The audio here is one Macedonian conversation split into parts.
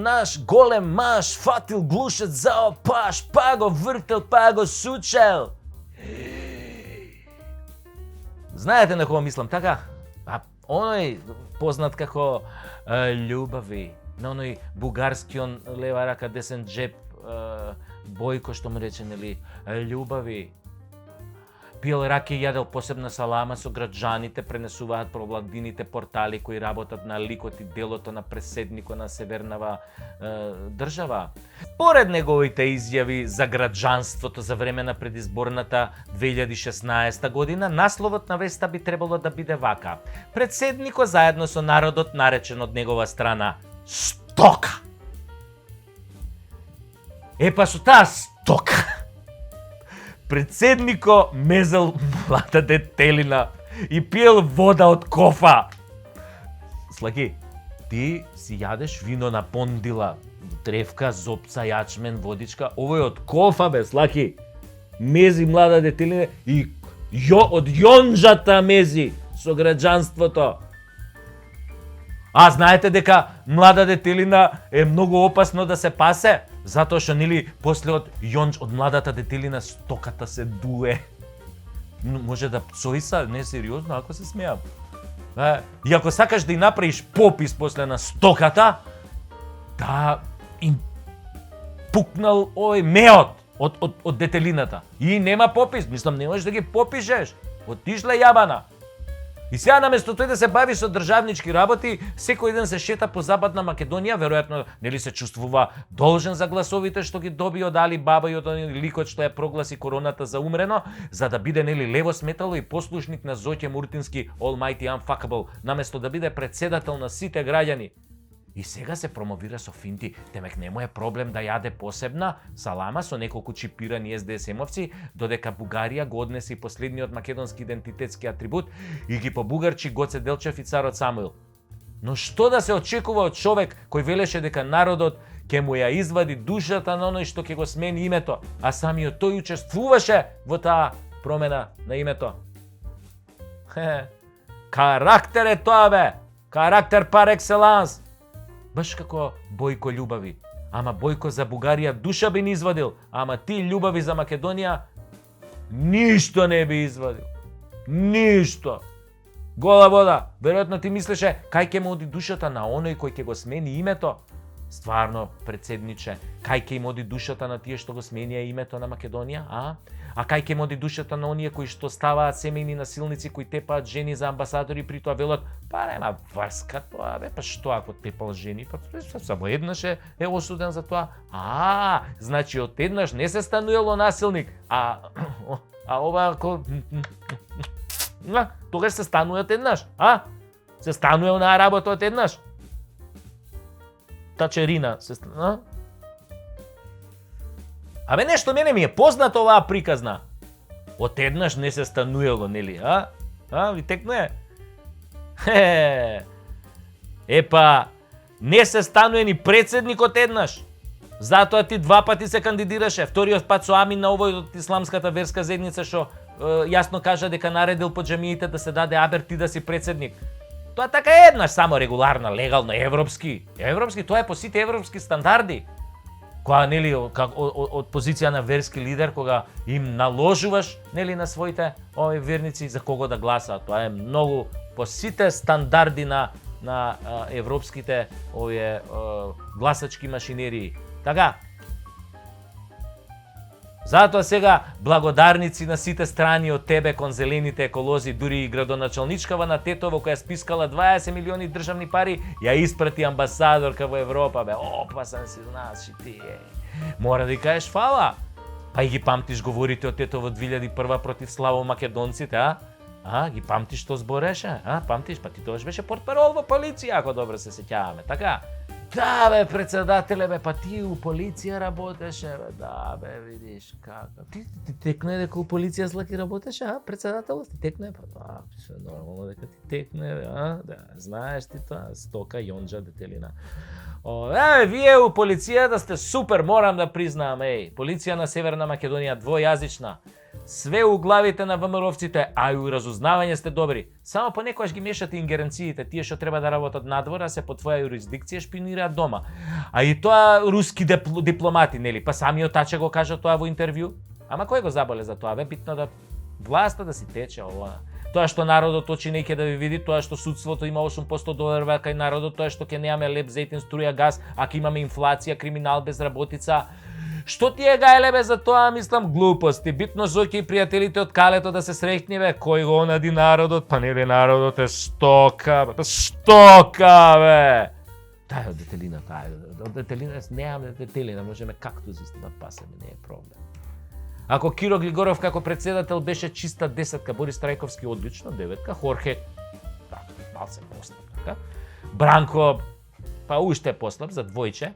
наш голем маш, фатил глушец зао паш, па го вртел, па го сучел. Знаете на кого мислам, така? Оној познат како љубави, на оној бугарскион лева рака десен джеб Бојко што му рече, нели, љубави. Пил раке и јадел посебна салама со граѓаните, пренесуваат по владините портали кои работат на ликот и делото на преседникот на Севернава држава. Поред неговите изјави за граѓанството за време на предизборната 2016 година, насловот на веста би требало да биде вака: Председникот заедно со народот, наречен од негова страна стока. Епа со таа стока председнико мезел млада детелина и пиел вода од кофа. Слаки, ти си јадеш вино на пондила, тревка, зопца, јачмен, водичка, овој од кофа бе, Слаки. Мези млада детелина и од јонџата мези со граѓанството. А знаете дека млада детелина е многу опасно да се пасе, затоа што нели после од младата детелина стоката се дуе. Може да псоиса, не сериозно, ако се смеам. И ако сакаш да и направиш попис после на стоката, да им пукнал овој меот од детелината. И нема попис, мислам не можеш да ги попишеш. Отишла јабана. И сега наместо тој да се бави со државнички работи, секој ден се шета по Западна Македонија, веројатно нели се чувствува должен за гласовите што ги доби од Али Баба и од ликот што ја прогласи короната за умрено, за да биде нели лево сметало и послушник на Зоќе Муртински Almighty Unfuckable, наместо да биде председател на сите граѓани. И сега се промовира со финти, темек не му е проблем да јаде посебна салама со неколку чипирани СДСМовци, додека Бугарија го однесе и последниот македонски идентитетски атрибут и ги побугарчи Гоце Делчев и царот Самуил. Но што да се очекува од човек кој велеше дека народот ќе му ја извади душата на оној што ќе го смени името, а самиот тој учествуваше во таа промена на името? Карактер е тоа бе! Карактер пар екселанс! Баш како Бојко љубави. Ама Бојко за Бугарија душа би ни извадил, ама ти љубави за Македонија ништо не би извадил. Ништо. Гола вода. Веројатно ти мислеше кај ќе му оди душата на оној кој ќе го смени името. Стварно, председниче, кај ќе им оди душата на тие што го сменија името на Македонија, а? А кај ќе им оди душата на оние кои што ставаат семејни насилници, кои тепаат жени за амбасадори, при тоа велат, па нема врска тоа, бе, па што ако тепал жени, па само еднаш е осуден за тоа. Значи од еднаш не се стануело насилник, а ова ако тогаш се станува од еднаш, се станува на работа од еднаш. Тачерина се станува. Абе нешто мене ми е познато оваа приказна. Од еднаш не се стануело, нели, ви текнуе? Епа, не се стануе ни председник од еднаш. Затоа ти два пати се кандидираше. Вториот пат со Амин на овој од исламската верска заедница што јасно кажа дека наредил по џамиите да се даде абер ти да си председник. Тоа така е еднаш, само регуларно, легално, европски. Европски, тоа е по сите европски стандарди. Кога нели од позиција на верски лидер, кога им наложуваш нели на своите овие верници за кого да гласаат, тоа е многу по сите стандарди на европските овие гласачки машинерии. Така. Затоа сега благодарници на сите страни од тебе кон зелените еколози, дури и градоначалничкава на Тетово која спискала 20 милиони државни пари, ја испрати амбасадорка во Европа, бе. Опасен си, значи ти е. Мора да ја кажеш фала. Па и ги памтиш говорите од Тетово 2001 против славо македонците, ги памтиш што збореше, памтиш, па ти тогаш беше портпарол во полиција, ако добро се сеќаваме, така? Да, бе, председателе, бе, па ти у полиција работеше, бе, да, бе, видиш, како. Ти текне дека у полиција Слаки работеше, председател, ти текне, па да, пише нормално дека ти текне, бе, да, знаеш ти тоа, стока, јонџа, детелина. Вие у полицијата сте супер, морам да признаам, полиција на Северна Македонија, двојазична. Све у главите на ВМРО-вците, а и у разузнавање сте добри. Само понекогаш ги мешате ингеренциите, тие што треба да работат надвор, а се по твоја юрисдикција шпинираат дома. А и тоа руски дипломати, нели? Па самиот Таче го кажа тоа во интервју. Ама кој го заболе за тоа? Бе, битно да власта да си тече ова. Тоа што народот очи неќе да ви види, тоа што судството има 8% доверба кај народот, тоа што ќе немаме леп, зетин, струја, газ, ако имаме инфлација, криминал, безработица. Што ти е гајле за тоа, мислам, глупости. Битно Зоки и пријателите од калето да се среќни, бе, кој го онади народот, па нели народот е стока, бе, бе. Таа е од детелина, од детелина, немаме детелина, можеме кактуси да пасеме, не е проблем. Ако Киро Глигоров како председател беше чиста десетка, Борис Трајковски одлично деветка, Хорхе, така, малце послаб, така, Бранко, па уште послаб за двојче,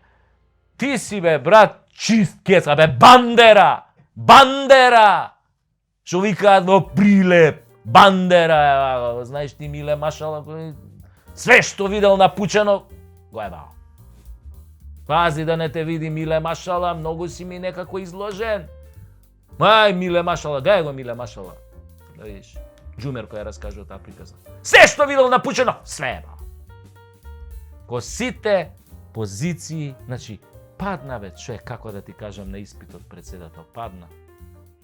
ти си, бе, брат, чист кеца, бе, Бандера! Бандера! Шо викаат во Прилеп, Бандера, знаеш ти, Миле Машала, све што видел на Пучано, го е бао. Пази да не те види Миле Машала, многу си ми некако изложен. Мај, Миле Машала, гај го Миле Машала. Да видиш, Джумер која раскажува таа приказна. Се што видел на Пучано, све е бао. Ко сите позиции, значи, падна бе, човек, како да ти кажам, на испитот председател, падна.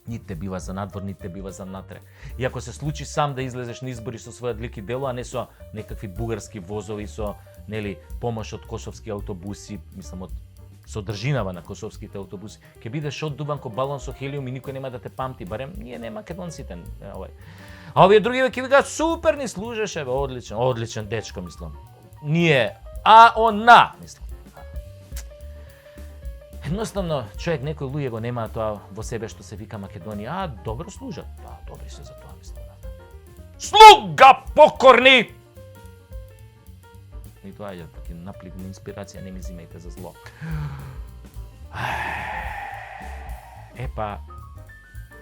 Ните бива за надвор, ните бива за натре. И ако се случи сам да излезеш на избори со својот лик и дело, а не со некакви бугарски возови, со, нели, помош од косовски автобуси, мислам, од содржинава на косовските автобуси, ќе бидеш оддуван ко балон со хелиум и никој нема да те памти, барем ние не македонците, овај. А овие други ќе викаат супер ни служеше, бе, одличен, одличен дечко, мислам. Ние, а она, мислам. Едноставно, човек, некои луѓе го немаат тоа во себе што се вика Македонија, а добро служат. Да, добри се за тоа, мислам. Слуга покорни! И тоа е таки наплив на инспирација, не ми зимајте за зло. Епа,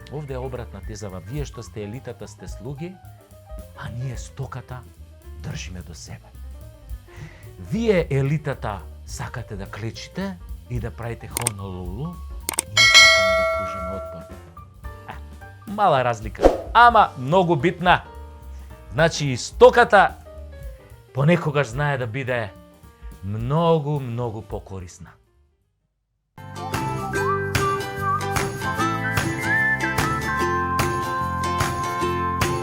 овде е обратна тезава. Вие што сте елитата сте слуги, а ние стоката држиме до себе. Вие елитата сакате да клечите и да правите хонолулу, ние сакаме да пружиме отпор. Мала разлика, ама многу битна. Значи и стоката понекогаш знае да биде многу покорисна.